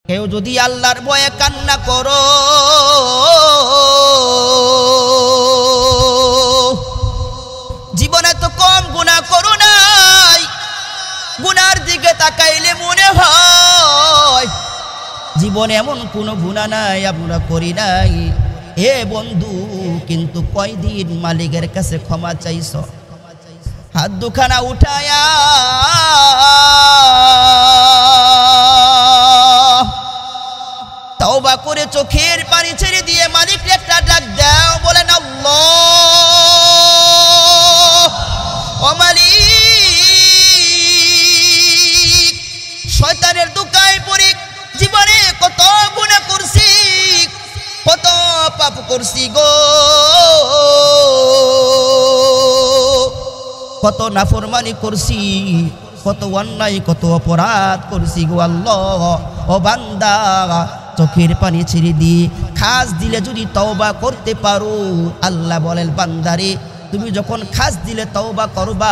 কেউ যদি আল্লাহর ভয়ে কান্না করো, জীবনে তো কম গুনাহ করো নাই, গুনার দিকে তাকাইলে মনে হয় জীবনে এমন কোনো গুনাহ নাই আমরা করি নাই। হে বন্ধু, কিন্তু কয়দিন মালিকের কাছে ক্ষমা চাইছ? হাত দুখানা উঠায়া তওবা করে চোখের পানি ছেড়ে দিয়ে মালিককে একটা ডাক দাও, বলেন আল্লাহ, ও মালিক, শয়তানের দুকায় পড়ে জীবনে কত গুনাহ করছি, কত পাপ করছি গো, কত নাফরমানি করছি, কত অন্যায় কত অপরাধ করছি গো আল্লাহ। ও বান্দা, চোখের পানি ছেড়ে দিয়ে খাস দিলে যদি তওবা করতে পারো, আল্লাহ বলেন বান্দারে তুমি যখন খাস দিলে তওবা করবা,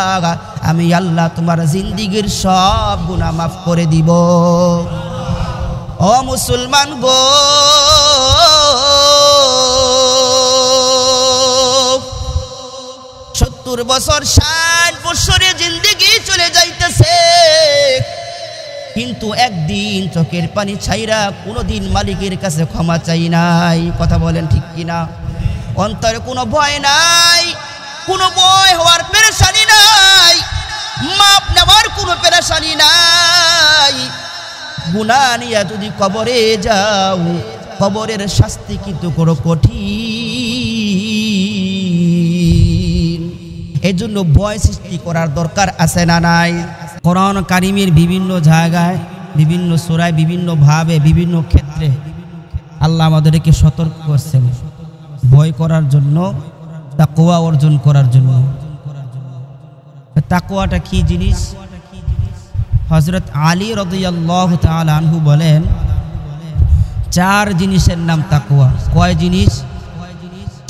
আমি আল্লাহ তোমার জিন্দেগীর সব গুনাহ মাফ করে দিব। ও মুসলমান গো, 70 বছর 60 বছরের জিন্দেগি চলে যাইতেছে, কিন্তু একদিন চোখের পানি ছাইরা কোনোদিন মালিকের কাছে ক্ষমা চাই নাই। কথা বলেন ঠিক কিনা? অন্তরে কোনো ভয় নাই, কোনো ভয় হওয়ার পেরেশানি নাই, মাপ নেওয়ার কোনো পেরেশানি নাই। গুনাহ নিয়ে যদি কবরে যাও, কবরের শাস্তি কিন্তু বড় কঠিন। এজন্য ভয় সৃষ্টি করার দরকার আছে না নাই? কোরআন কারিমের বিভিন্ন জায়গায়, বিভিন্ন সূরায়, বিভিন্ন ভাবে, বিভিন্ন ক্ষেত্রে আল্লাহ আমাদেরকে সতর্ক করছেন ভয় করার জন্য, তাকওয়া অর্জন করার জন্য। তাকওয়াটা কি জিনিস? হযরত আলী রাদিয়াল্লাহু তাআলা আনহু বলেন 4 জিনিসের নাম তাকওয়া। কয় জিনিস?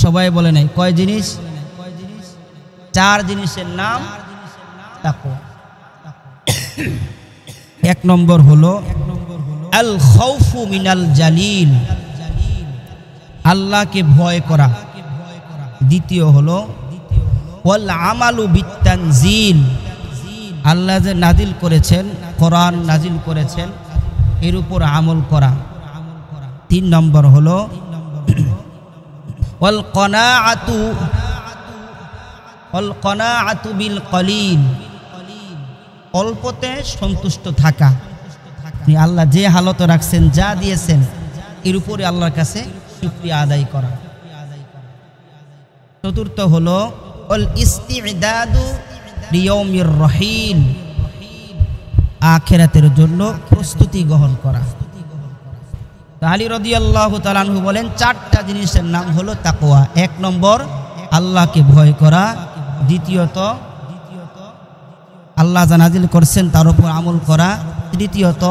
সবাই বলে নাই কয় জিনিস? 4 জিনিসের নাম তাকওয়া। 1 নম্বর হলো আল খাউফু মিনাল জালিল, আল্লাহকে ভয় করা। দ্বিতীয় হলো ওয়াল আমালু বিত্তানজিল, আল্লাহ যে নাজিল করেছেন, কোরআন নাজিল করেছেন, এর উপর আমল করা। 3 নম্বর হলো ওয়াল কনাআতু বিল কলিল, অল্পতে সন্তুষ্ট থাকা। আল্লাহ যে হালত রাখছেন, যা দিয়েছেন, এর উপরে আল্লাহর কাছে শুকরিয়া আদায় করা। 4 হলো ওয়াল ইস্তি'দাদু লিয়াউমির রহিল, আখিরাতের জন্য প্রস্তুতি গ্রহণ করা। আলী রাদিয়াল্লাহু তাআলা আনহু বলেন 4টা জিনিসের নাম হলো তাকওয়া। 1 নম্বর আল্লাহকে ভয় করা, দ্বিতীয়ত আল্লাহ যা নাজিল করছেন তার উপর আমল করা, তৃতীয়ত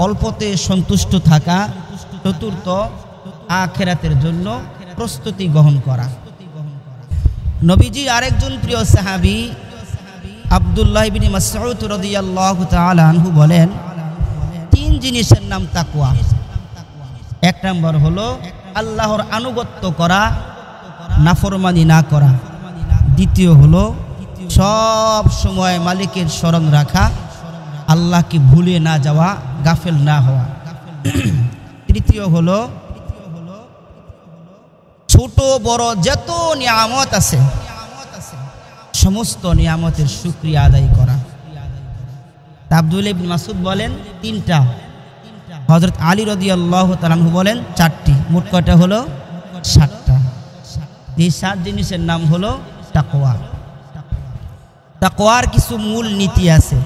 অল্পতে সন্তুষ্ট থাকা, চতুর্থ আখিরাতের জন্য প্রস্তুতি গ্রহণ করা। নবীজি আরেকজন প্রিয় সাহাবী আব্দুল্লাহ ইবনে মাসউদ রাদিয়াল্লাহু তাআলা আনহু বলেন 3 জিনিসের নাম তাকওয়া। 1 নম্বর হলো আল্লাহর আনুগত্য করা, নাফরমানি না করা। দ্বিতীয় হলো সব সময় মালিকের স্মরণ রাখা, আল্লাহকে ভুলে না যাওয়া, গাফেল না হওয়া। তৃতীয় হলো ছোট বড় যত নিয়ামত আছে সমস্ত নিয়ামতের শুকরিয়া আদায় করা। আব্দুল্লাহ ইবনে মাসউদ বলেন 3টা, হযরত আলী রাদিয়াল্লাহু তাআলা আনহু বলেন 4টি, মোট কয়টা হলো 7টা। এই 7 জিনিসের নাম হলো তাকওয়া। তাকওয়ার কিছু মূল নীতি আছে।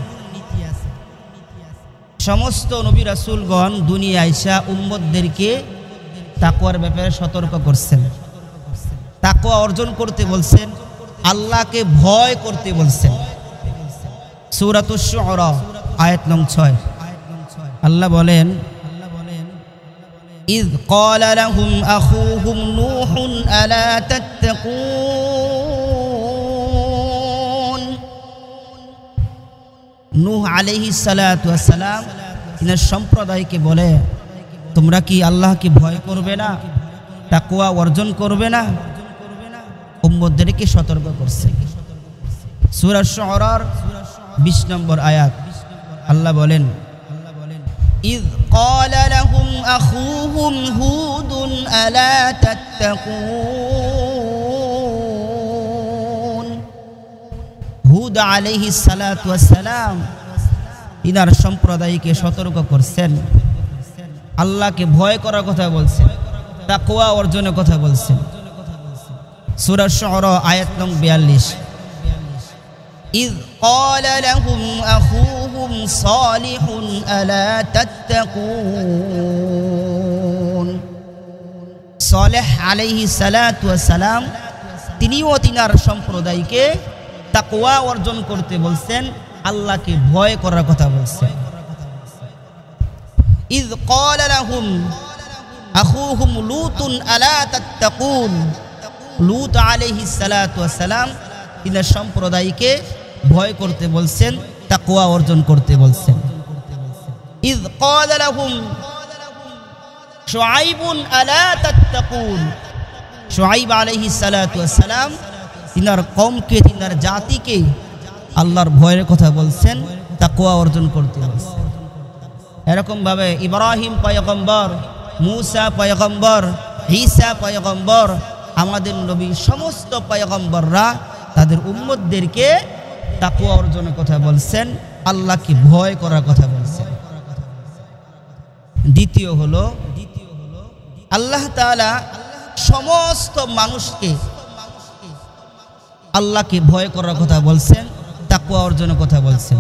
সমস্ত নবী রাসূলগণ দুনিয়ায় আইসা উম্মতদেরকে তাকওয়ার ব্যাপারে সতর্ক করছেন, তাকওয়া অর্জন করতে বলছেন, আল্লাহকে ভয় করতে বলছেন। সূরাতুশ শুআরা আয়াত নং 6 আল্লাহ বলেন ইয ক্বালা লাহুম আখুহুম নূহুন আলা তাত্তাকুন। নূহ আলাইহিস সালাতু ওয়াস সালাম তিনার সম্প্রদায়কে বলে, তোমরা কি আল্লাহকে ভয় করবে না, তাকওয়া অর্জন করবে না? উম্মতদেরকে সতর্ক করছে। সূরা শুআরার 20 নম্বর আয়াত আল্লাহ বলেন, ইয ক্বালা লাহুম আখুহুম হুদুন আলা তাত্তাকুন। হুদ আলাইহিস সালাতু ওয়াস সালাম তিনার সম্প্রদায়কে সতর্ক করছেন, আল্লাহকে ভয় করার কথা বলছেন, তাকওয়া অর্জনের কথা বলছেন। সূরা শুআরা আয়াত নং 42। ইয ক্বালা লাহুম আখুহুম সালিহুন আলা তাত্তাকুন। সালেহ আলাইহিস সালাতু ওয়াস সালাম তিনিও তিনার সম্প্রদায়কে তাকওয়া অর্জন করতে বলছেন, আল্লাহকে ভয় করার কথা বলছেন। ইয ক্বালা লাহুম আখুহুম লূতুন আলা তাত্তাকুন। লূত আলাইহিস সালাতু ওয়াস সালাম তিনার সম্প্রদায়কে ভয় করতে বলছেন, তাকওয়া অর্জন করতে বলছেন। ইয ক্বালা লাহুম শুআইবুন আলা তাত্তাকুন। শুআইব আলাইহিস সালাতু ওয়াস সালাম তিনার কওমকে, তিনার জাতিকে আল্লাহর ভয়ের কথা বলছেন, তাকওয়া অর্জন করতে বলছেন। এরকম ভাবে ইব্রাহিম পয়গম্বর, মূসা পয়গম্বর, ঈসা পয়গম্বর, আমাদের নবী সমস্ত পয়গম্বররা তাদের উম্মতদেরকে তাকওয়া অর্জনের কথা বলছেন, আল্লাহকে ভয় করার কথা বলছেন। দ্বিতীয় হলো আল্লাহ তাআলা সমস্ত মানুষকে আল্লাহকে ভয় করার কথা বলছেন, তাকওয়া অর্জনের কথা বলছেন।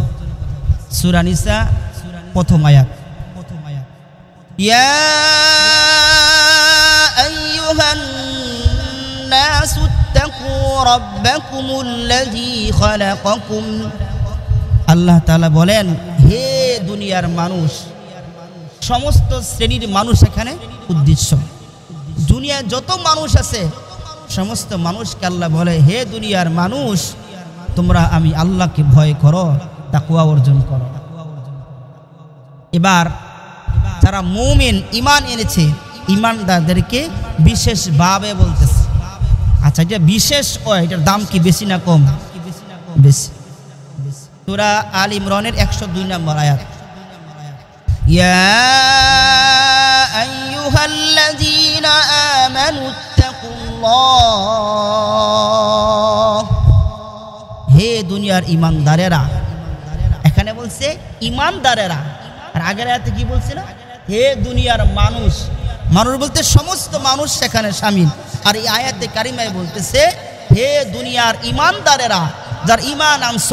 সূরা নিসা প্রথম আয়াত, ইয়া আইয়ুহান নাসু ইত্তাকু রাব্বাকুমুল্লাযী খালাকাকুম। আল্লাহ তাআলা বলেন, হে দুনিয়ার মানুষ, সমস্ত শ্রেণীর মানুষ এখানে উদ্দেশ্য। দুনিয়ায় যত মানুষ আছে সমস্ত মানুষকে আল্লাহ বলে, হে দুনিয়ার মানুষ, তোমরা আমি আল্লাহকে ভয় করো, তাকওয়া অর্জন করো। এবার যারা মুমিন ঈমান এনেছে, ঈমানদারদেরকে বিশেষভাবে বলতেছে। আচ্ছা, এটা বিশেষ, এটার দাম কি বেশি না কম? বেশি। সূরা আল ইমরানের 102 নম্বর আয়াত, ইয়া আইয়ুহাল্লাযীনা আমানু ইত্তাকুল্লাহ। হে দুনিয়ার ঈমানদারেরা, এখানে বলছে ঈমানদারেরা, আর আগের আয়াতে কি বলছিল? হে দুনিয়ার মানুষ। মানুষ বলতে সমস্ত মানুষ সেখানে শামিল। আর এই আয়াতে কারিমায় বলতেছে, হে দুনিয়ার ঈমানদারেরা, যার ঈমান আনছ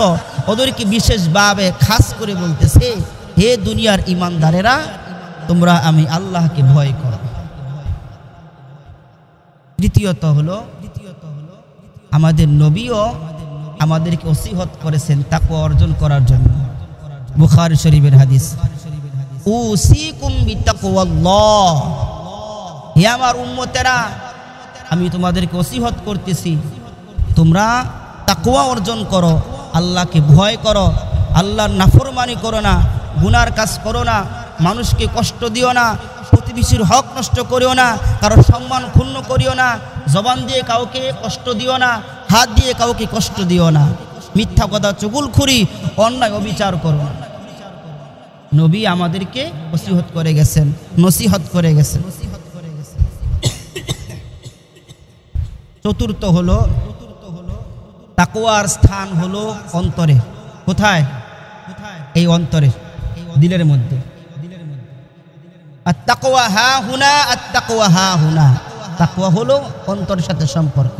ওদেরকে বিশেষভাবে খাস করে বলতেছে, হে দুনিয়ার ঈমানদারেরা, তোমরা আমি আল্লাহকে ভয় করো। দ্বিতীয়ত হলো আমাদের নবীও আমাদেরকে ওসিয়ত করেছেন তাকওয়া অর্জন করার জন্য। বুখারী শরীফের হাদিস, উসিকুম বিতাকওয়াল্লাহ। হে আমার উম্মতেরা, আমি তোমাদেরকে ওসিয়ত করতেছি, তোমরা তাকওয়া অর্জন করো, আল্লাহকে ভয় করো, আল্লাহর নাফরমানি করো না, গুনার কাজ করো না, মানুষকে কষ্ট দিও না, প্রতিবেশীর হক নষ্ট করিও না, কারো সম্মান ক্ষুণ্ণ করিও না, জবান দিয়ে কাউকে কষ্ট দিও না, হাত দিয়ে কাউকে কষ্ট দিও না, মিথ্যা কথা, চুগলখুরি, অন্যায় অবিচার করো না। নবী আমাদেরকে ওসিয়ত করে গেছেন, নসিহত করে গেছেন। চতুর্থ হলো তাকওয়ার স্থান হলো অন্তরে। কোথায়? এই অন্তরে, দিলের মধ্যে। আত-তাকওয়া হা হুনা, আত-তাকওয়া হা হুনা। তাকওয়া হলো অন্তরের সাথে সম্পর্ক।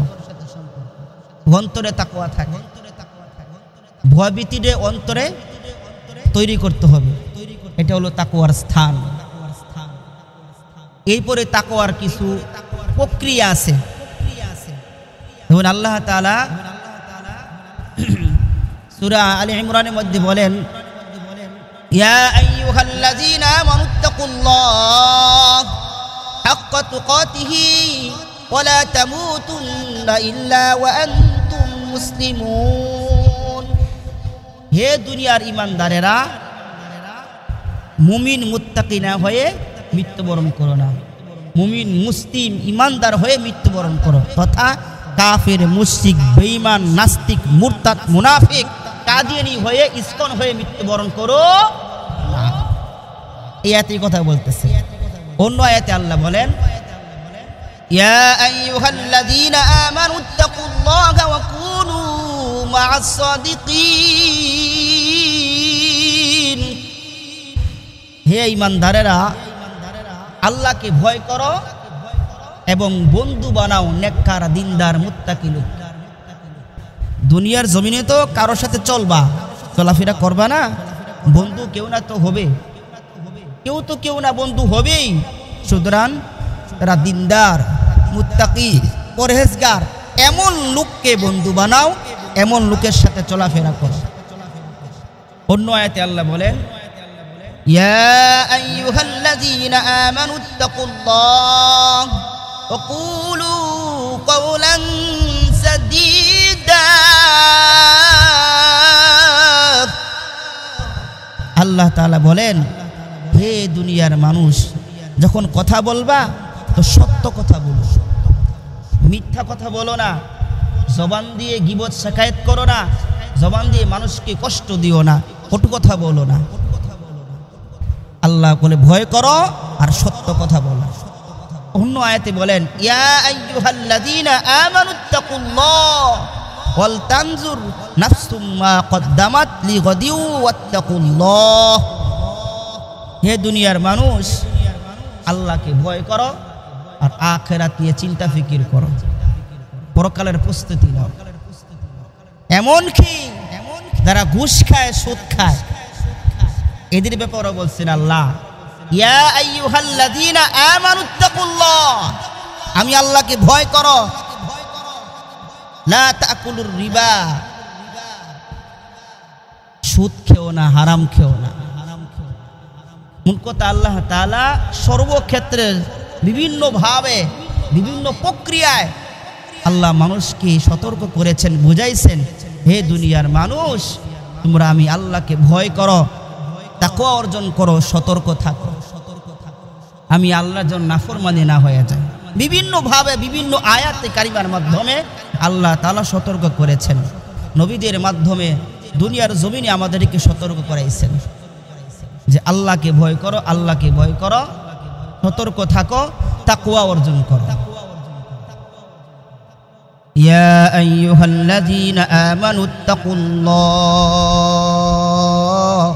অন্তরে তাকওয়া থাকে। ভয়ভীতিরে অন্তরে তৈরি করতে হবে, এটা হলো তাকওয়ার স্থান। এরপরে তাকওয়ার কিছু প্রক্রিয়া আছে। যেমন আল্লাহ তাআলা সূরা আলে ইমরানের মধ্যে বলেন, ইয়া আইয়ুহাল্লাযীনা আমানুত্তাকুল্লাহ হাক্কা তুকাতিহি ওয়া লা তামুতুন্না ইল্লা ওয়া আনতুম মুসলিমুন। হে দুনিয়ার ঈমানদারেরা, মুমিন মুত্তাকি না হয়ে মৃত্যুবরণ করো না, মুমিন মুসলিম ইমানদার হয়ে মৃত্যুবরণ করো, তথা কাফের মুশরিক বেঈমান নাস্তিক মুরতাদ মুনাফিক কাদিয়ানী হয়ে ইসকন হয়ে মৃত্যুবরণ করো না। এই আয়াতের কথা বলতেছে। অন্য আয়াতে আল্লাহ বলেন, ইয়া আইয়ুহাল্লাযীনা আমানুত্তাকুল্লাহা ওয়া কুনু মা'আস সাদিকিন, হে ঈমানদারেরা আল্লাহকে ভয় করো এবং বন্ধু বানাও নেককার দিনদার মুত্তাকি লোক। দুনিয়ার জমিনে তো কারোর সাথে চলবা, চলাফেরা করবা না, বন্ধু কেউ না তো হবে, কেউ না বন্ধু হবেই। সুতরাং তারা দিনদার মুত্তাকি পরহেজগার এমন লোককে বন্ধু বানাও, এমন লোকের সাথে চলাফেরা করো। অন্য আয়াতে আল্লাহ বলেন, ইয়া আইয়ুহাল্লাযীনা আমানুত্তাকুল্লাহ ওয়া কুলু কাওলান সাদীদা, আল্লাহ তাআলা বলেন, হে দুনিয়ার মানুষ, যখন কথা বলবা তো সত্য কথা বলো, মিথ্যা কথা বলো না, জবান দিয়ে গীবত শিকায়েত করো না, জবান দিয়ে মানুষকে কষ্ট দিও না, কটু কথা বলো না। আল্লাহ বলে ভয় করো আর সত্য কথা বলো। অন্য আয়াতে বলেন, ইয়া আইয়ুহাল্লাযীনা আমানুত্তাকুল্লাহ ওয়াল তানজুর নাফসুম মা কদ্দামাত লিগাদিউ ওয়াত্তাকুল্লাহ, হে দুনিয়ার মানুষ আল্লাহকে ভয় করো আর আখিরাত নিয়ে চিন্তা ফিকির করো, পরকালের প্রস্তুতি নাও। এমনকি যারা ঘুষ খায় সুদ খায় এদের ব্যাপারে বলছেন আল্লাহ, ইয়া আইয়ুহাল্লাযীনা আমানুত্তাকুল্লাহ, আমি আল্লাহকে ভয় করো, লা তাকুলুর রিবা, সুদ খেও না, হারাম খেও না। মূল কথা আল্লাহ তাআলা সর্বক্ষেত্রে বিভিন্নভাবে বিভিন্ন প্রক্রিয়ায় আল্লাহ মানুষকে সতর্ক করেছেন, বুঝাইছেন, হে দুনিয়ার মানুষ তোমরা আমি আল্লাহকে ভয় করো, তাকওয়া অর্জন করো, সতর্ক থাকো, আমি আল্লাহর জন্য নাফরমানি না হয়ে যায়। বিভিন্নভাবে বিভিন্ন আয়াতে কারিমার মাধ্যমে আল্লাহ তাআলা সতর্ক করেছেন, নবীদের মাধ্যমে দুনিয়ার জমিনে আমাদেরকে সতর্ক করাইছেন যে আল্লাহকে ভয় করো, আল্লাহকে ভয় করো, সতর্ক থাকো, তাকওয়া অর্জন করো। ইয়া আইয়ুহাল্লাযীনা আমানুত্তাকুল্লাহ,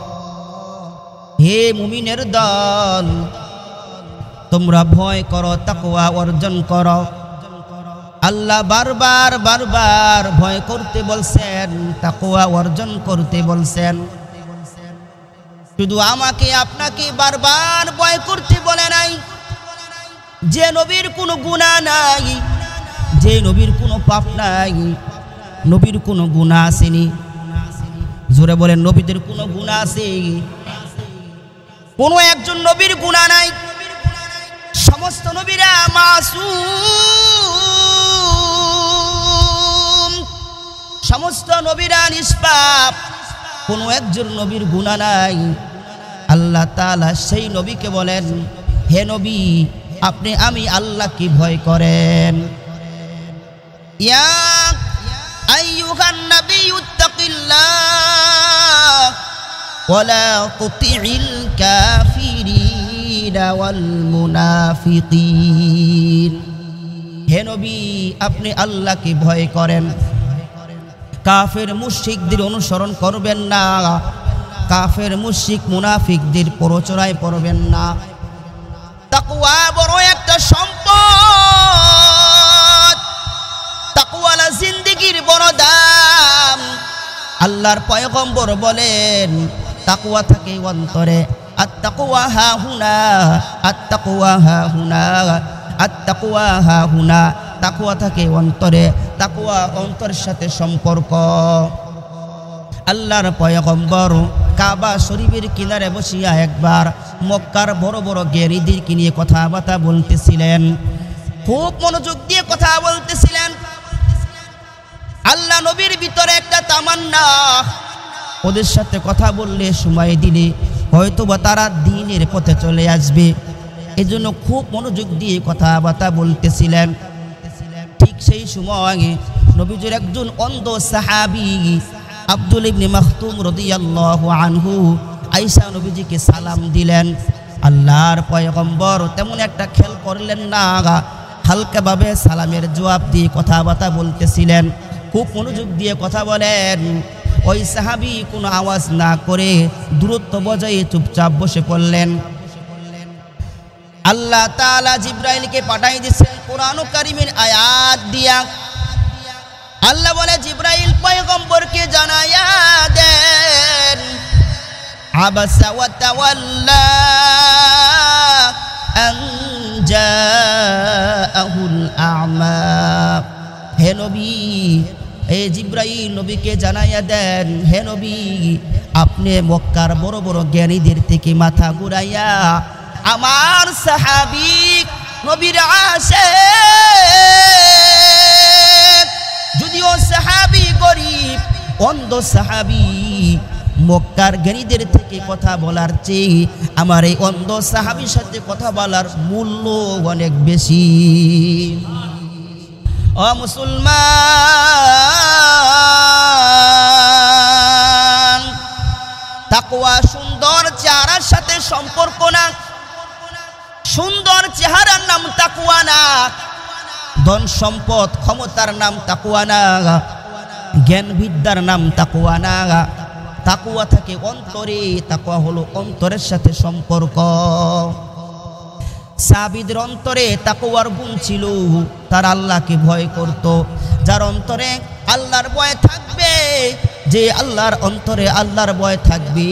হে মুমিনের দল তোমরা ভয় করো, তাকওয়া অর্জন করো। আল্লাহ বারবার বারবার ভয় করতে বলছেন, তাকওয়া অর্জন করতে বলছেন। শুধু আমাকে আপনাকে বারবার ভয় করতে বলে নাই। যে নবীর কোনো গুনাহ নাই, যে নবীর কোনো পাপ নাই, নবীর কোনো গুনাহ আসেনি, জোরে বলেন নবীদের কোনো গুনাহ আছে? কোনো একজন নবীর গুনাহ নাই, সমস্ত নবীরা মাসুম, সমস্ত নবীরা নিষ্পাপ, কোনো একজন নবীর গুনাহ নাই। আল্লাহ তাআলা সেই নবীকে বলেন, হে নবী আপনি আমি আল্লাহকে ভয় করেন। ইয়া আইয়ুহান নাবিয়্যুত্তাকিল্লাহ ওয়া লা তুতি'িল কাফিরিনা ওয়াল মুনাফিকিন, হে নবী আপনি আল্লাহকে ভয় করেন, কাফের মুশরিকদের অনুসরণ করবেন না, কাফের মুশরিক মুনাফিকদের প্ররোচনায় পড়বেন না। তাকওয়া বড় একটা সম্পদ, তাকওয়ালা জিন্দেগীর বড় দাম। আল্লাহর পয়গম্বর বলেন তাকওয়া থাকে অন্তরে, আত-তাকওয়া হাহুনা, আত-তাকওয়া হাহুনা, আত-তাকওয়া হাহুনা, তাকওয়া থাকে অন্তরে, তাকওয়া অন্তরের সাথে সম্পর্ক। আল্লাহর পয়গম্বর কাবা শরীফের কিনারে বসিয়া একবার মক্কার বড় বড় জ্ঞানীদেরকে নিয়ে কথাবার্তা বলতেছিলেন, খুব মনোযোগ দিয়ে কথা বলতেছিলেন। আল্লাহ নবীর ভিতরে একটা তামান্না, ওদের সাথে কথা বললে সময় দিলে হয়তোবা তারা দ্বীনের পথে চলে আসবে, এজন্য খুব মনোযোগ দিয়ে কথাবার্তা বলতেছিলেন। ঠিক সেই সময় নবীজির একজন অন্ধ সাহাবী আব্দুল ইবনে মাখতুম রাদিয়াল্লাহু আনহু আয়েশা নবীজিকে সালাম দিলেন। আল্লাহর পয়গম্বর তেমন একটা খেয়াল করলেন না, হালকাভাবে সালামের জবাব দিয়ে কথাবার্তা বলতেছিলেন। খুব মনোযোগ দিয়ে কথা বলেন। ওই সাহাবী কোনো আওয়াজ না করে দূরত্ব বজায় চুপচাপ বসে পড়লেন। আল্লাহ তাআলা জিবরাইলকে পাঠাই দিয়েছেন কোরআন কারীমের আয়াত দিয়া। আল্লাহ বলে জিবরাইল পয়গম্বরকে জানায়া দেন, আবাসা ওয়া তাওয়াল্লা আন জাআহুল আ'মা। হে নবী, হে জিবরাইল নবীকে জানায়া দেন, হে নবী আপনি মক্কার বড় বড় জ্ঞানীদের থেকে মাথা ঘুরাইয়া আমার সাহাবী নবীর আশিক, যদিও সাহাবী গরীব অন্ধ সাহাবী, মক্কার জ্ঞানীদের থেকে কথা বলার চেয়ে আমার এই অন্ধ সাহাবীর সাথে কথা বলার মূল্য অনেক বেশি। ও মুসলমান, তাকওয়া সুন্দর চেহারার সাথে সম্পর্ক না, সুন্দর চেহারার নাম তাকওয়া না, ধন সম্পদ ক্ষমতার নাম তাকওয়া না, জ্ঞান বিদ্যার নাম তাকওয়া না। তাকওয়া থাকে অন্তরে, তাকওয়া হলো অন্তরের সাথে সম্পর্ক। সাহাবীদের অন্তরে তাকওয়ার গুণ ছিল, তারা আল্লাহকে ভয় করত। যার অন্তরে আল্লাহর ভয় থাকবে, যে আল্লাহর অন্তরে আল্লাহর ভয় থাকবে,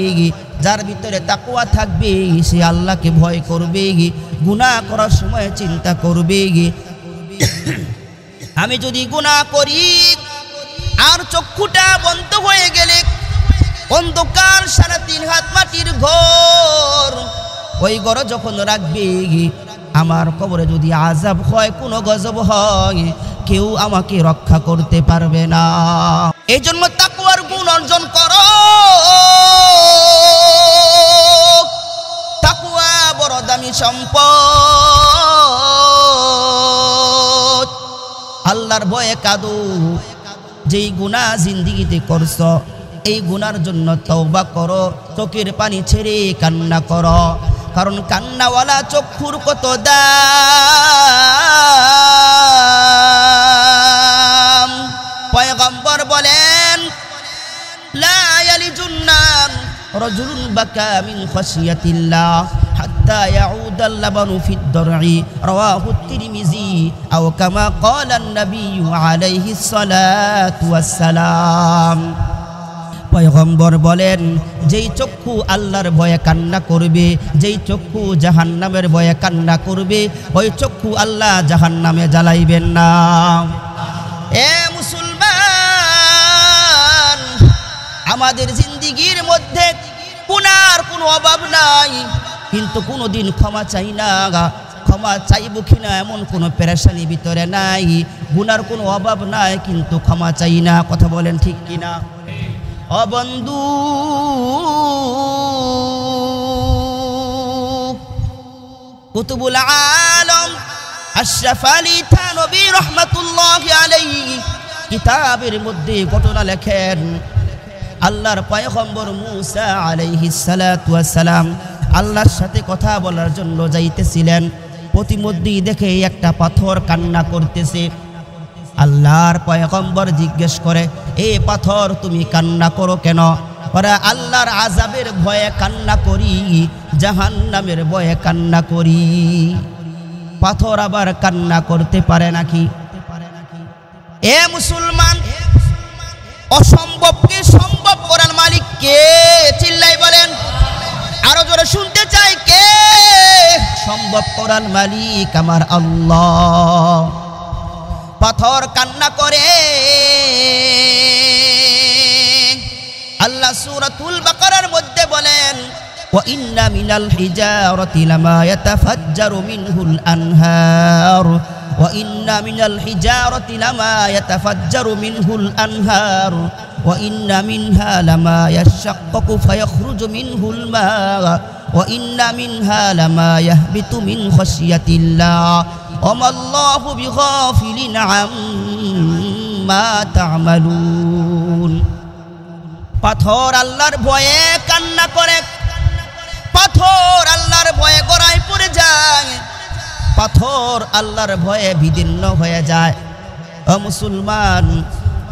যার ভিতরে তাকওয়া থাকবে, সে আল্লাহকে ভয় করবে, গুনাহ করার সময় চিন্তা করবে আমি যদি গুনাহ করি আর চক্ষুটা বন্ধ হয়ে গেলে অন্ধকার 3.5 হাত মাটির ঘর, ওই ঘর যখন রাখবে আমার কবরে যদি আযাব হয়, কোনো গজব হয়, কেউ আমাকে রক্ষা করতে পারবে না। এই জন্য তাকওয়ার গুণ অর্জন করো। তাকওয়া বড় দামি সম্পদ। আল্লাহর ভয়ে কাঁদো। যেই গুনাহ জিন্দেগিতে করছো, এই গুনার জন্য তওবা করো, চোখের পানি ছেড়ে কান্না করো, কারণ কান্নাওয়ালা চক্ষুর কত দাম। পয়গম্বর বলেন, লা ইয়ালিজুন নার রাজুলুন বাকা মিন খাশিয়াতিল্লাহ হাত্তা ইয়াউদাল লাবানু ফিদ দার'i, রাওয়াহু তিরমিজি, আও কামা ক্বালা আন-নাবিয়্যু আলাইহিস সালাতু ওয়াস সালাম। পয়গম্বর বলেন, যেই চক্ষু আল্লাহর ভয়ে কান্না করবে, যেই চক্ষু জাহান্নামের ভয়ে কান্না করবে, ওই চক্ষু আল্লাহ জাহান্নামে জ্বালাইবেন না। এ মুসলমান, আমাদের জিন্দেগির মধ্যে গুনার কোনো অভাব নাই, কিন্তু কোনোদিন ক্ষমা চাই না। ক্ষমা চাইব কিনা এমন কোনো পেরেশানি ভিতরে নাই। গুনার কোনো অভাব নাই, কিন্তু ক্ষমা চাই না। কথা বলেন ঠিক কিনা? ও বন্ধু, কুতুবুল আলম আশরাফ আলী থানভী রাহমাতুল্লাহি আলাইহি কিতাবের মধ্যে ঘটনা লেখেন, আল্লাহর পয়গম্বর মূসা আলাইহিস সালাতু ওয়াস সালাম আল্লাহর সাথে কথা বলার জন্য যাইতেছিলেন। প্রতিমধ্যেই দেখে একটা পাথর কান্না করতেছে। আল্লাহর পয়গম্বর জিজ্ঞেস করে, এ পাথর তুমি কান্না করো কেন? ওরা আল্লাহর আযাবের ভয়ে কান্না করি, জাহান্নামের ভয়ে কান্না করি। পাথর আবার কান্না করতে পারে নাকি? এ মুসলমান, অসম্ভবকে সম্ভব করার মালিক কে? চিল্লাই বলেন। আরো জোরে শুনতে চাই, কে? সম্ভব করার মালিক আমার আল্লাহ। পাথর কান্না করে। আল্লাহ সূরাতুল বাকারার মধ্যে বলেন, ওয়া ইন্না মিনাল হিজারাতি লামা ইয়াতাফাজ্জারু মিনহুল আনহার, ওয়া ইন্না মিনাল হিজারাতি লামা ইয়াতাফাজ্জারু মিনহুল আনহার, ওয়া ইন্না মিনহা লামা ইয়াশাক্কাকু ফায়াখরুজু মিনহুল মা, ওয়া ইন্না মিনহা লামা ইয়াহবিতু মিন খাশিয়াতিল্লাহ ওয়া মাল্লাহু বিগাফিলিন আম্মা তা'মালুন। পাথর আল্লাহর ভয়ে কান্না করে, পাথর আল্লাহর ভয়ে গোড়ায় পড়ে যায়, পাথর আল্লাহর ভয়ে বিদীর্ণ হয়ে যায়। ও মুসলমান,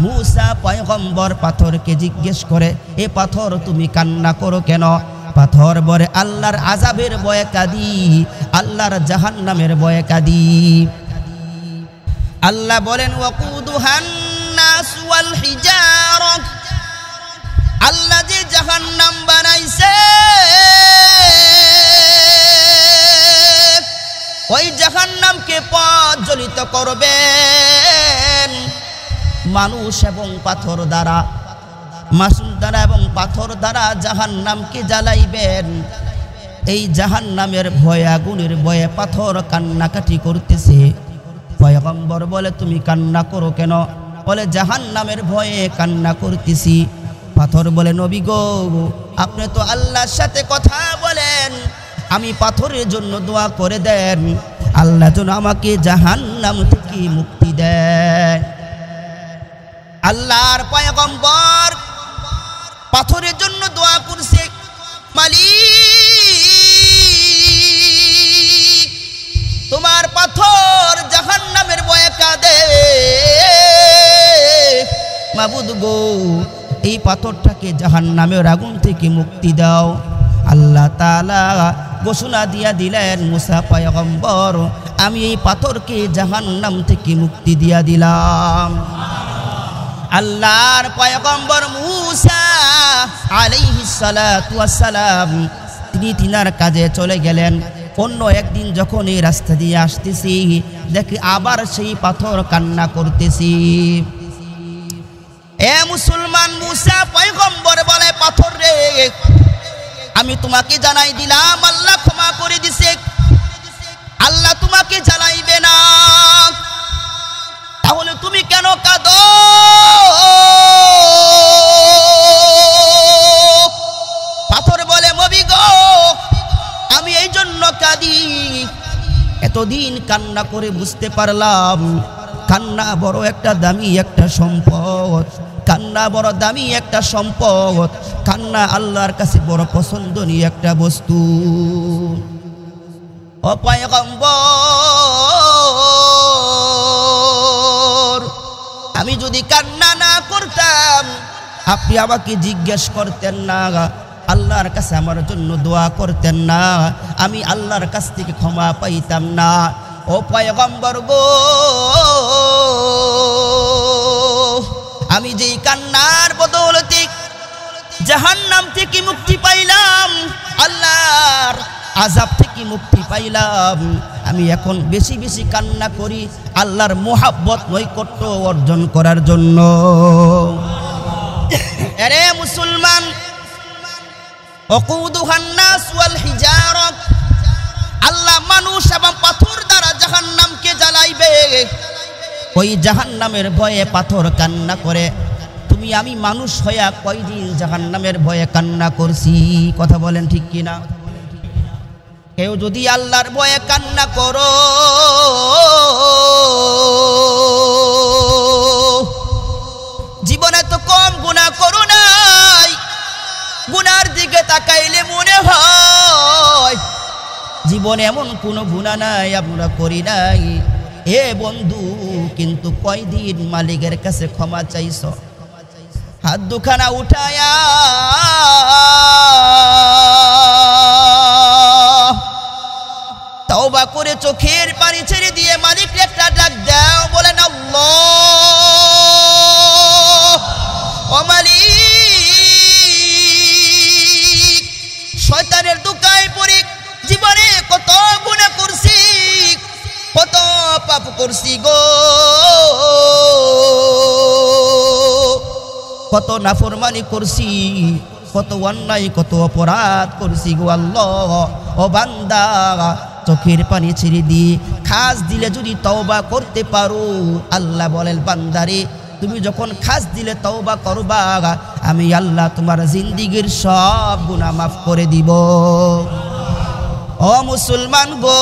মুসা পয়গম্বর পাথরকে জিজ্ঞেস করে, এ পাথর তুমি কান্না করো কেন? পাথর বলে, আল্লাহর আযাবের ভয়ে কাঁদি, আল্লাহর জাহান্নামের ভয়ে কাঁদি। আল্লাহ বলেন, ওয়াকুদুহান নাস ওয়াল হিজারা, আল্লাহ যে জাহান্নাম বানাইছে ওই জাহান্নামকে প্রজ্বলিত করবেন মানুষ এবং পাথর দ্বারা, মাসুল দ্বারা এবং পাথর দ্বারা জাহান্নামকে জ্বালাইবেন। এই জাহান্নামের ভয়ে, আগুনের ভয়ে পাথর কান্নাকাটি করতেছে। পয়গম্বর বলে, তুমি কান্না করো কেন? বলে, জাহান্নামের ভয়ে কান্না করতেছি। পাথর বলে, নবী গো, আপনি তো আল্লাহর সাথে কথা বলেন, আমি পাথরের জন্য দোয়া করে দেন, আল্লাহ যেন আমাকে জাহান্নাম থেকে মুক্তি দেয়। আল্লাহর পয়গম্বর পাথরের জন্য দোয়া করছে, মালিক তোমার পাথর জাহান্নামের ভয়ে কাঁদে, মাবুদ গো এই পাথরটাকে জাহান্নামের আগুন থেকে মুক্তি দাও। আল্লাহ তাআলা ঘোষণা দিয়া দিলেন, মুসা পয়গম্বর আমি এই পাথরকে জাহান্নাম থেকে মুক্তি দিয়া দিলাম। আল্লাহর পয়গম্বর মুসা আলাইহিস সালাতু ওয়াস সালাম তিনি তিনার কাজে চলে গেলেন। অন্য একদিন যখন এই রাস্তা দিয়ে আসতেছি, দেখি আবার সেই পাথর কান্না করতেছি। এ মুসলমান, মুসা পয়গম্বর বলে, পাথর রে, আমি তোমাকে জানাই দিলাম আল্লাহ ক্ষমা করে দিছে, আল্লাহ তোমাকে জ্বালাইবে না, তাহলে তুমি কেন কাঁদো? পাথর বলে, নবী গো আমি এই জন্য কাঁদি, এতদিন কান্না করে বুঝতে পারলাম কান্না বড় একটা দামি একটা সম্পদ, কান্না বড় দামি একটা সম্পদ, কান্না আল্লাহর কাছে বড় পছন্দনীয় একটা বস্তু। ও পয়গম্বর, আমি যদি কান্না না করতাম আপনি আমাকে জিজ্ঞেস করতেন না, আল্লাহর কাছে আমার জন্য দোয়া করতেন না, আমি আল্লাহর কাছ থেকে ক্ষমা পাইতাম না। ও পয়গম্বর গো, আমি যেই কান্নার বদৌলতে জাহান্নাম থেকে মুক্তি পাইলাম, আল্লাহর আযাব থেকে মুক্তি পাইলাম, আমি এখন বেশি বেশি কান্না করি আল্লাহর মুহাব্বত নৈকট্য অর্জন করার জন্য। আরে মুসলমান, ওয়াকুদুহান নাস ওয়াল হিজারা, আল্লাহ মানুষ এবং পাথর দ্বারা জাহান্নামকে জ্বালাইবে। ওই জাহান্নামের ভয়ে পাথর কান্না করে। তুমি আমি মানুষ হইয়া কয়দিন জাহান্নামের ভয়ে কান্না করছি? কথা বলেন ঠিক কিনা? কেউ যদি আল্লাহর ভয়ে কান্না করো, জীবনে তো কম গুনাহ করো নাই, গুনার দিকে তাকাইলে মনে হয় জীবনে এমন কোনো গুনাহ নাই আমরা করি নাই। এ বন্ধু, কিন্তু কয়দিন মালিকের কাছে ক্ষমা চাইছ? হাত দুখানা উঠায়া তওবা করে চোখের পানি ছেড়ে দিয়ে মালিককে একটা ডাক দাও, বলেন আল্লাহ, ও মালিক, শয়তানের দুকায় পড়ে জীবনে কত গুনাহ করছি, কত পাপ করছি গো, কত নাফরমানি করছি, কত অন্যায় কত অপরাধ করছি গো আল্লাহ। ও বান্দা, চোখের পানি ছেড়ে দিয়ে খাস দিলে যদি তওবা করতে পারো, আল্লাহ বলেন বান্দারে তুমি যখন খাস দিলে তওবা করবা, আমি আল্লাহ তোমার জিন্দেগীর সব গুনাহ মাফ করে দিব। ও মুসলমান গো,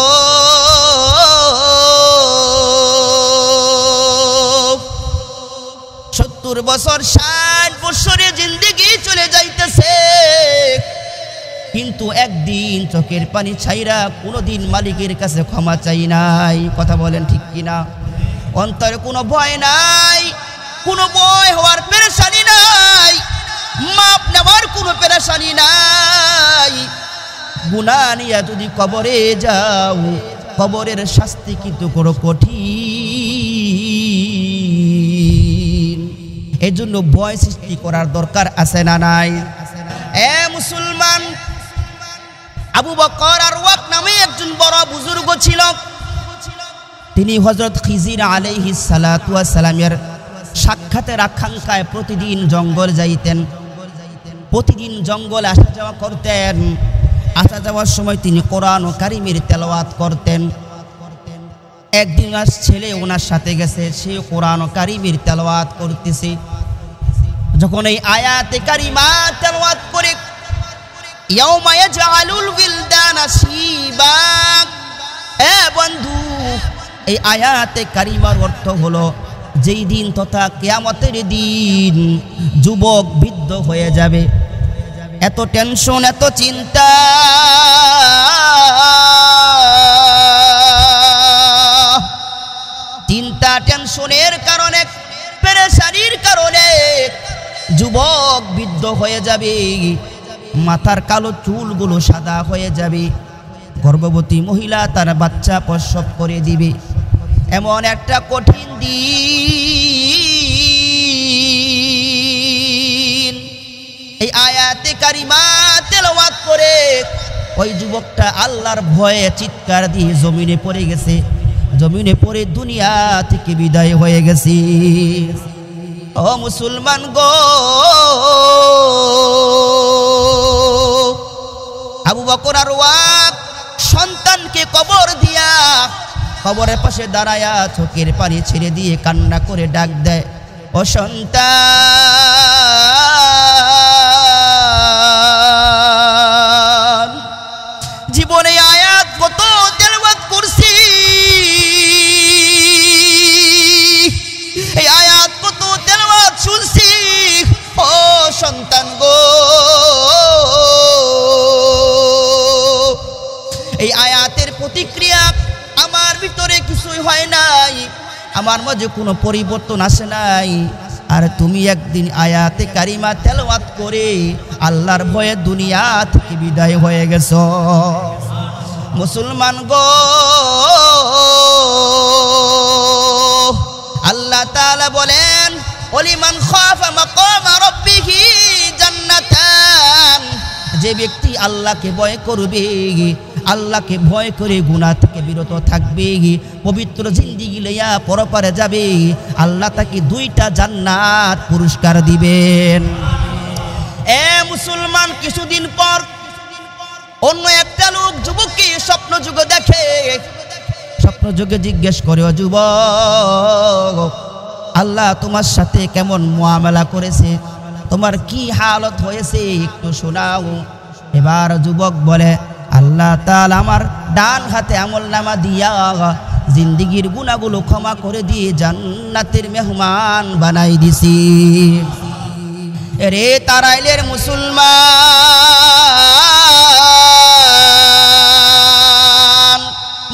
70 বছর 60 বছরের জিন্দেগি চলে যাইতেছে, কিন্তু একদিন চোখের পানি ছাইরা কোনোদিন মালিকের কাছে ক্ষমা চাই নাই। কথা বলেন ঠিক কিনা? অন্তরে কোনো ভয় নাই, কোনো ভয় হওয়ার পেরেশানি নাই, মাপ নেওয়ার কোনো পেরেশানি নাই। গুনাহ নিয়ে যদি কবরে যাও, কবরের শাস্তি কিন্তু বড় কঠিন। এই জন্য ভয় সৃষ্টি করার দরকার আছে না নাই? এ মুসলমান, আবু বকর আরওয়াক নামে একজন বড় বুজুর্গ ছিল। তিনি হযরত খিজির আলাইহিস সালাতু ওয়াস সালামের সাক্ষাতের আকাঙ্ক্ষায় প্রতিদিন জঙ্গল যাইতেন, প্রতিদিন জঙ্গলে আসা যাওয়া করতেন। আসা যাওয়ার সময় তিনি কোরআন ও কারিমের তেলাওয়াত করতেন। একদিন আর ছেলে ওনার সাথে গেছে, সে কোরআন ও কারিমের তেলাওয়াত করতেছে। যখন এই আয়াতে কারিমা তেলাওয়াত করে ইয়াউমা ইয়াজআলুল বিলদানা শিবা, এ বন্ধু, এই আয়াতে কারিমার অর্থ হলো যেই দিন তথা কিয়ামতের দিন যুবক বৃদ্ধ হয়ে যাবে। এত টেনশন, এত চিন্তা, টেনশনের কারণে, পেরেশানির কারণে যুবক বৃদ্ধ হয়ে যাবে, মাথার কালো চুলগুলো সাদা হয়ে যাবে, গর্ভবতী মহিলা তার বাচ্চা প্রসব করে দিবে। এমন একটা কঠিন দিন। এই আয়াতে কারিমা তেলাওয়াত করে ওই যুবকটা আল্লাহর ভয়ে চিৎকার দিয়ে জমিনে পড়ে গেছে, জমিনে পড়ে দুনিয়া থেকে বিদায় হয়ে গেছে। ও মুসলমান গো, আবু বকর আরওয়াক সন্তানকে কবর দিয়া কবরের পাশে দাঁড়ায়া চোখের পানি ছেড়ে দিয়ে কান্না করে ডাক দেয়, ও সন্তান, জীবনে আয়াত কত তেলাওয়াত করছি, এই আয়াত কত তেলাওয়াত শুনছি, ও সন্তান গো, এই আয়াতের প্রতিক্রিয়া আমার ভিতরে কিছুই হয় নাই, আমার মাঝে কোনো পরিবর্তন আসে নাই। আর তুমি একদিন আয়াতে কারিমা তেলাওয়াত করে আল্লাহর ভয়ে দুনিয়া থেকে বিদায় হয়ে গেছো। মুসলমান গো, আল্লাহ তাআলা বলেন, ওলিমান খাফা মাকামা রাব্বিহি জান্নাতান, যে ব্যক্তি আল্লাহকে ভয় করবে, আল্লাহকে ভয় করে গুনাহ থেকে বিরত থাকবে, পবিত্র জিন্দেগি লইয়া পরপারে যাবে, আল্লাহ তাকে 2টা জান্নাত পুরস্কার দিবেন। এ মুসলমান, কিছুদিন পর অন্য একটা লোক যুবককে স্বপ্ন যুগে দেখে, স্বপ্ন যুগে জিজ্ঞেস করে, ও যুবক, আল্লাহ তোমার সাথে কেমন মুআমালা করেছে, তোমার কি হালত হয়েছে একটু শোনাও। এবার যুবক বলে, আল্লাহ তাআলা আমার ডান হাতে আমলনামা দিয়া জিন্দেগির গুনাহগুলো ক্ষমা করে দিয়ে জান্নাতের মেহমান বানাই দিছি। রে তারাইলের মুসলমান,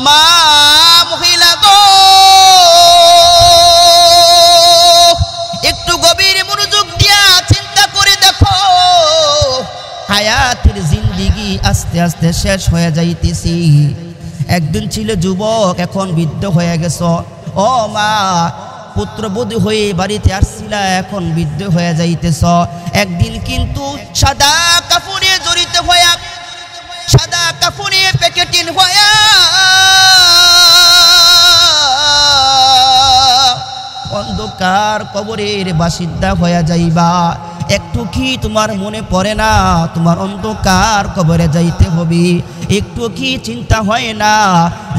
মা মহিলা গো, একটু গভীর মনোযোগ দিয়া চিন্তা করে দেখো, হায়াতের জিন্দেগি আস্তে আস্তে শেষ হয়ে যাইতেছি। একদিন ছিল যুবক, এখন বৃদ্ধ হয়ে গেছ। ও মা, পুত্রবধূ হয়ে বাড়িতে আসছিলা, এখন বৃদ্ধ হয়ে যাইতেছ। একদিন কিন্তু সাদা কাপড়ে জড়িত হইয়া, সাদা কাপড়ে প্যাকেটিং হইয়া অন্ধকার কবরের বাসিন্দা হয়ে যাইবা। একটু কি তোমার মনে পড়ে না তোমার অন্ধকার কবরে যাইতে হবে? একটু কি চিন্তা হয় না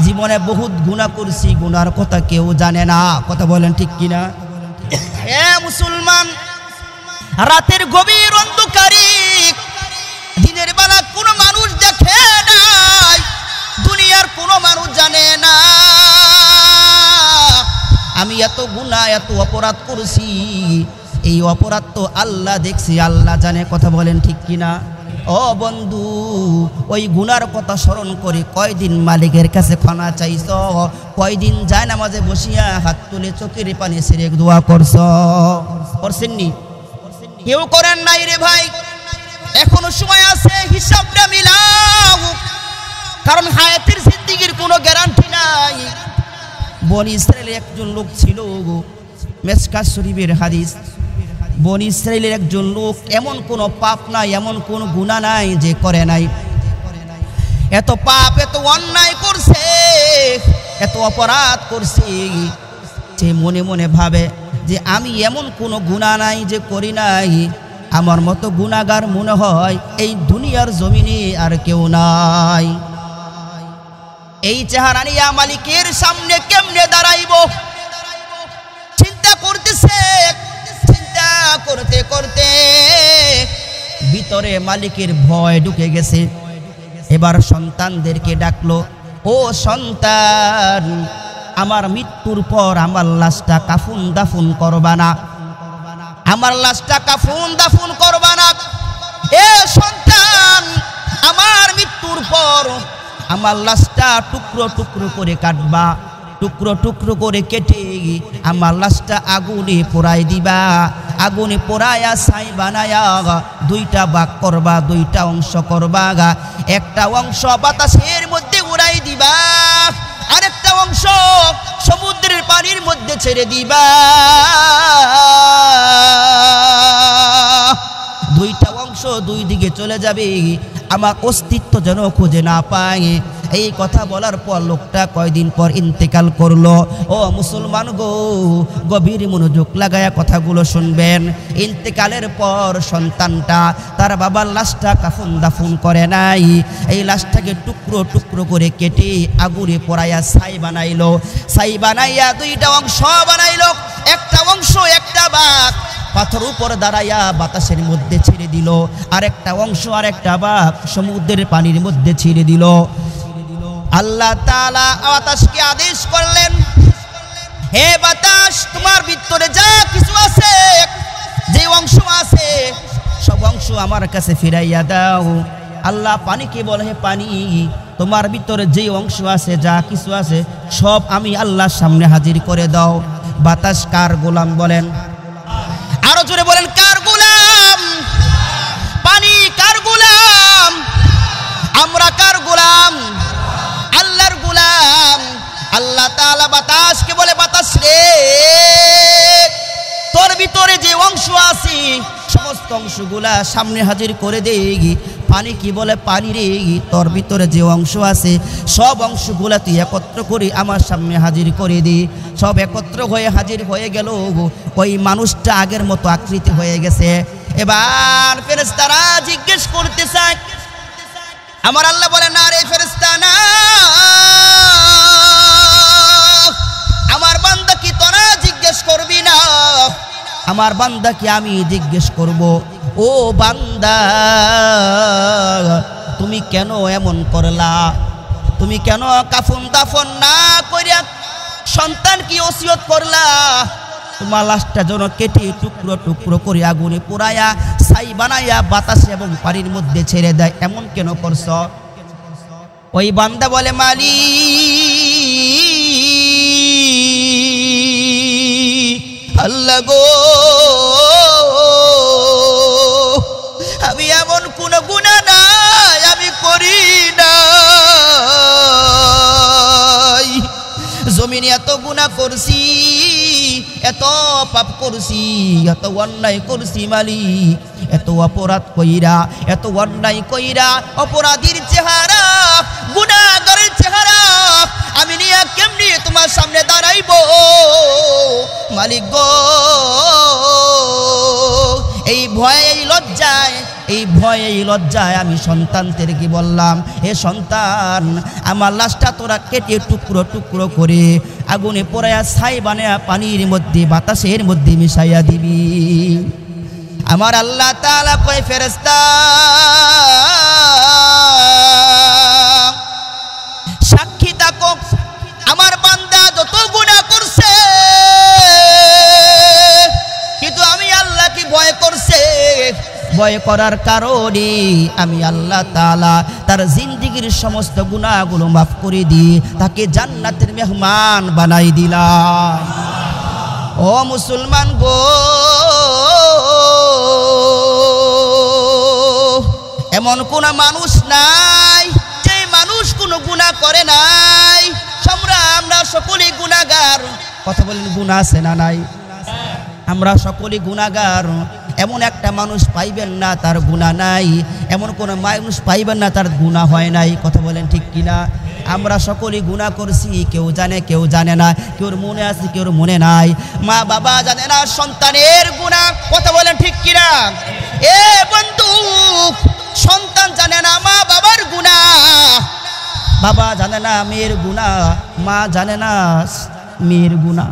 জীবনে বহুত গুনাহ করছি, গুনার কথা কেউ জানে না? কথা বলেন ঠিক কিনা? এ মুসলমান, রাতের গভীর অন্ধকারে দিনের বেলা কোনো মানুষ দেখে নাই, আমি এত গুনাহ এত অপরাধ করেছি, এই অপরাধ তো আল্লাহ দেখছি, আল্লাহ জানে। কথা বলেন ঠিক কিনা? ও বন্ধু, ওই গুনার কথা স্মরণ করে কয়দিন মালিকের কাছে ক্ষমা চাইছ? কয়দিন যায় নামাজে বসিয়া হাত তুলে চোখের পানি ছেড়ে দোয়া করছ? করছেননি? কেউ করেন নাই রে ভাই। এখনো সময় আছে, হিসাবটা মিলাও, কারণ হায়াতের জিন্দেগির কোনো গ্যারান্টি নাই। বনি ইসরায়েলের একজন লোক ছিল, মেশকাত শরীফের হাদিস। বনি ইসরায়েলের একজন লোক, এমন কোনো পাপ নাই, এমন কোনো গুনাহ নাই যে করে নাই। এত পাপ এত অন্যায় করছে, এত অপরাধ করছে, সে মনে মনে ভাবে যে আমি এমন কোনো গুনাহ নাই যে করি নাই। আমার মতো গুনাহগার মনে হয় এই দুনিয়ার জমিনে আর কেউ নাই। এই চেহারা নিয়ে মালিকের সামনে কেমনে দাঁড়াইব চিন্তা করতেছে। চিন্তা করতে করতে ভিতরে মালিকের ভয় ঢুকে গেছে। এবার সন্তানদেরকে ডাকলো, ও সন্তান, আমার মৃত্যুর পর আমার লাশটা কাফন দাফন করবা না, আমার লাশটা কাফন দাফন করবা না। এ সন্তান, আমার মৃত্যুর পর আমার লাশটা টুকরো টুকরো করে কাটবা, টুকরো টুকরো করে কেটে আমার লাশটা আগুনে পোড়াই দিবা। আগুনে পোড়ায়া ছাই বানায়া দুইটা ভাগ করবা, দুইটা অংশ করবা। একটা অংশ বাতাসের মধ্যে উড়াই দিবা, আরেকটা অংশ সমুদ্রের পানির মধ্যে ছেড়ে দিবা। দুইটা অংশ দুই দিকে চলে যাবে, আমার অস্তিত্ব যেন খুঁজে না পায়। এই কথা বলার পর লোকটা কয়দিন পর ইন্তেকাল করলো। ও মুসলমান গো, গভীর মনোযোগ লাগায়া কথাগুলো শুনবেন। ইন্তেকালের পর সন্তানটা তার বাবার লাশটা কাফন দাফন করে নাই, এই লাশটাকে টুকরো টুকরো করে কেটে আগুনে পোড়াইয়া ছাই বানাইলো। ছাই বানাইয়া দুইটা অংশ বানাইলো, একটা অংশ একটা ভাগ পাথর উপর দাঁড়াইয়া বাতাসের মধ্যে ছেড়ে দিল, আরেকটা অংশ আরেকটা ভাগ সমুদ্রের পানির মধ্যে ছেড়ে দিল। আল্লাহ তাআলা বাতাসকে আদেশ করলেন, হে বাতাস, তোমার ভিতরে যা কিছু আছে, যে অংশ আছে সব অংশ আমার কাছে ফিরাইয়া দাও। আল্লাহ পানিকে বলে, হে পানি, তোমার ভিতরে যে অংশ আছে, যা কিছু আছে সব আমি আল্লাহর সামনে হাজির করে দাও। বাতাস কার গোলাম বলেন? আরো জোরে বলেন, কার গোলাম? পানি কার গোলাম? আমরা কার গোলাম? আল্লাহর গোলাম। আল্লাহ তাআলা বাতাসকে বলে, বাতাস রে, তোর ভিতরে যে অংশ আছে সমস্ত অংশগুলা সামনে হাজির করে দেই। পানি কি বলে, পানি রে, তোর ভিতরে যে অংশ আছে সব অংশগুলা তুই একত্র করে আমার সামনে হাজির করে দে। সব একত্র হয়ে হাজির হয়ে গেল। ওই মানুষটা আগের মতো আকৃতি হয়ে গেছে। এবার ফেরেশতারা জিজ্ঞেস করতে চায়, আমার আল্লাহ বলে, না রে ফেরেশতা, না, আমার বান্দা কি তোরা জিজ্ঞেস করবি না? আমার বান্দা কি আমি জিজ্ঞেস করব? ও বান্দা, তুমি কেন এমন করলা? তুমি কেন কাফন দাফন না করিয়া সন্তান কি ওসিয়ত করলা? তোমার লাশটা যেন কেটে টুকরো টুকরো করে আগুনে পোড়ায়া ছাই বানাইয়া বাতাসে এবং পানির মধ্যে ছেড়ে দেয়, এমন কেন করছ? ওই বান্দা বলে, মালিক, আল্লাহ গো, আমি এমন কোন গুনাহ নাই আমি করি নাই। জমিনে এত গুনাহ করছি, এত পাপ করছি, এত অন্যায় করছি মালিক, এত অপরাধ কইরা, এত অন্যায় কইরা অপরাধীর চেহারা, গুনাহগারের চেহারা আমি নিয়ে কেমনি তোমার সামনে দাঁড়াইব মালিক গো? এই ভয়ে এই লজ্জায়, এই ভয়ে এই লজ্জায় আমি সন্তানদেরকে বললাম, হে সন্তান, আমার লাশটা তোরা কেটে টুকরো টুকরো করে আগুনে পোড়ায়া ছাই বানায়া পানির মধ্যে বাতাসের মধ্যে মিশাইয়া দিবি। আমার আল্লাহ তাআলা কয়, ফেরেশতা, সাক্ষী থাকো, আমার বান্দা যত গুনাহ করছে ভয় করার কারণে আমি আল্লাহ তাআলা তার জিন্দেগীর সমস্ত গুনাহগুলো মাফ করে দিয়ে তাকে জান্নাতের মেহমান বানাই দিলাম। ও মুসলমান গো, এমন কোন মানুষ নাই যে মানুষ কোনো গুনাহ করে নাই। আমরা সকলেই গুনাহগার। কথা বলেন, গুনাহ আছে না নাই? আমরা সকলেই গুনাহগার। এমন একটা মানুষ পাইবেন না তার গুনাহ নাই, এমন কোন মানুষ পাইবেন না তার গুনাহ হয় নাই। কথা বলেন ঠিক কিনা? আমরা সকলেই গুনাহ করছি, কেউ জানে কেউ জানে না, কেউর মনে আছে কেউর মনে নাই। মা বাবা জানে না সন্তানের গুনাহ। কথা বলেন ঠিক কিনা? এ বন্ধু, সন্তান জানে না মা বাবার গুনাহ, বাবা জানে না মেয়ের গুনাহ, মা জানে না মেয়ের গুনাহ,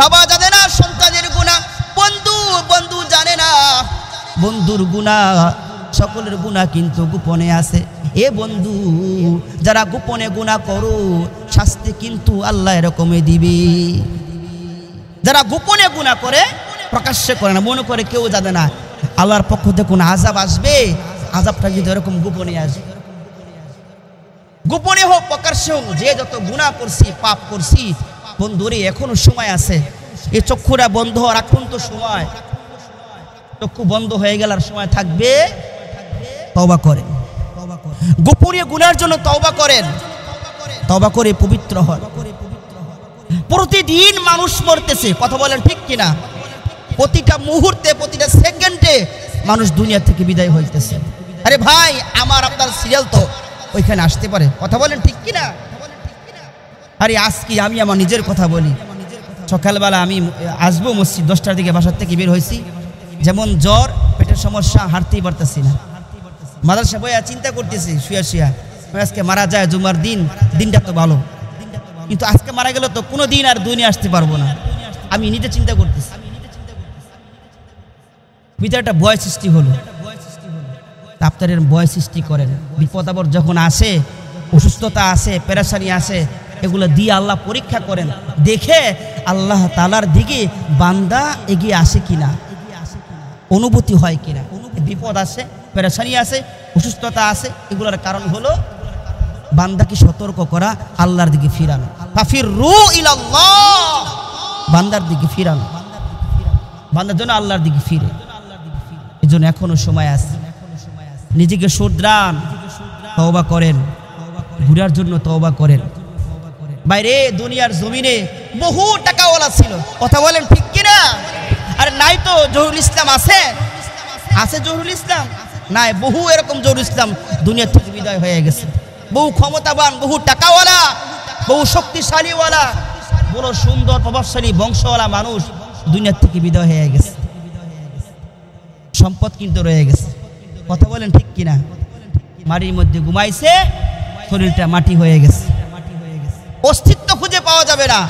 বাবা জানে না সন্তানের গুনাহ, বন্ধু জানে না বন্ধুর গুনাহ। সকলের গুনাহ কিন্তু গোপনে আছে। এ বন্ধু, যারা গোপনে গুনাহ করো শাস্তি কিন্তু আল্লাহ এরকমই দিবে। যারা গোপনে গুনাহ করে প্রকাশ্যে করে না, মনে করে কেউ জানে না, আল্লাহর পক্ষ থেকে কোন আযাব আসবে, আযাবটা কিন্তু এরকম গোপনে আসবে। গোপনে হোক প্রকাশ্যে হোক, যে যত গুনাহ করছি পাপ করছি, বন্ধুরে এখনো সময় আছে। এই চক্ষুরা বন্ধ হওয়ার আকুন্ত সময়, চক্ষু বন্ধ হয়ে গেলার সময় থাকবে। তওবা করেন, গোপনীয় গুনাহের জন্য তওবা করেন, তওবা করে পবিত্র হন। প্রতিদিন মানুষ মরতেছে। কথা বলেন ঠিক কিনা? প্রতিটা মুহূর্তে প্রতিটা সেকেন্ডে মানুষ দুনিয়া থেকে বিদায় হইতেছে। আরে ভাই, আমার আপনার সিরিয়াল তো ওইখানে আসতে পারে। কথা বলেন ঠিক কিনা? আরে আজকে আমি আমার নিজের কথা বলি। সকালবেলা আমি আসবো মসজিদ, 10টার দিকে বাসার থেকে বের হয়েছি। যেমন জ্বর, পেটের সমস্যা, হাঁটতেই পারতেছি না। মাদ্রাসা বইয়া চিন্তা করতেছি শুয়া শুয়া, আজকে মারা যায় জুমার দিন, দিনটা তো ভালো, কিন্তু আজকে মারা গেল তো কোনো দিন আর দুনিয়া আসতে পারবো না। আমি নিজে চিন্তা করতেছি, ভিতরে একটা ভয় সৃষ্টি হলো। আপনাদের ভয় সৃষ্টি করেন। বিপদ আপদ যখন আসে, অসুস্থতা আসে, পেরেশানি আসে, এগুলো দিয়ে আল্লাহ পরীক্ষা করেন, দেখে আল্লাহ তাআলার দিকে বান্দা এগিয়ে আসে কিনা, অনুভূতি হয় কিনা। বিপদ আসে, পেরেশানি আসে, অসুস্থতা আসে, এগুলোর কারণ হলো বান্দাকে সতর্ক করা, আল্লাহর দিকে ফিরানো। ফাফিরু ইলাল্লাহ, বান্দার দিকে ফিরানো, বান্দার জন্য আল্লাহর দিকে ফিরে। এই জন্য এখনো সময় আছে, নিজেকে শুধরান, তওবা করেন, ঘুরার জন্য তওবা করেন। বাইরে দুনিয়ার জমিনে বহু টাকাওয়ালা ছিল। কথা বলেন ঠিক কিনা? আর নাই তো জহুরুল ইসলাম আছে? আছে জহুরুল ইসলাম? নাই, বহু এরকম জহুরুল ইসলাম দুনিয়া থেকে বিদায় হয়ে গেছে। বহু ক্ষমতাবান, বহু টাকাওয়ালা, বহু শক্তিশালীওয়ালা, বড় সুন্দর প্রভাবশালী বংশওয়ালা মানুষ দুনিয়া থেকে বিদায় হয়ে গেছে। সম্পদ কিন্তু রয়ে গেছে। কথা বলেন ঠিক কিনা? মাটির মধ্যে ঘুমাইছে, শরীরটা মাটি হয়ে গেছে, অস্তিত্ব খুঁজে পাওয়া যাবে না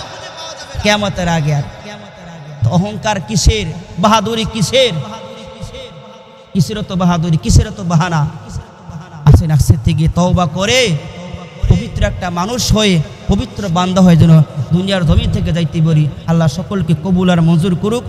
কিয়ামতের আগে। আর অহংকার কিসের, বাহাদুরি কিসের? কিসের তো বাহাদুরি, কিসের তো বাহানা? আসেন আজকে থেকে তওবা করে পবিত্র একটা মানুষ হয়ে, পবিত্র বান্দা হয়ে যেন দুনিয়ার জমিন থেকে যাইতে পারি। আল্লাহ সকলকে কবুল আর মঞ্জুর করুক।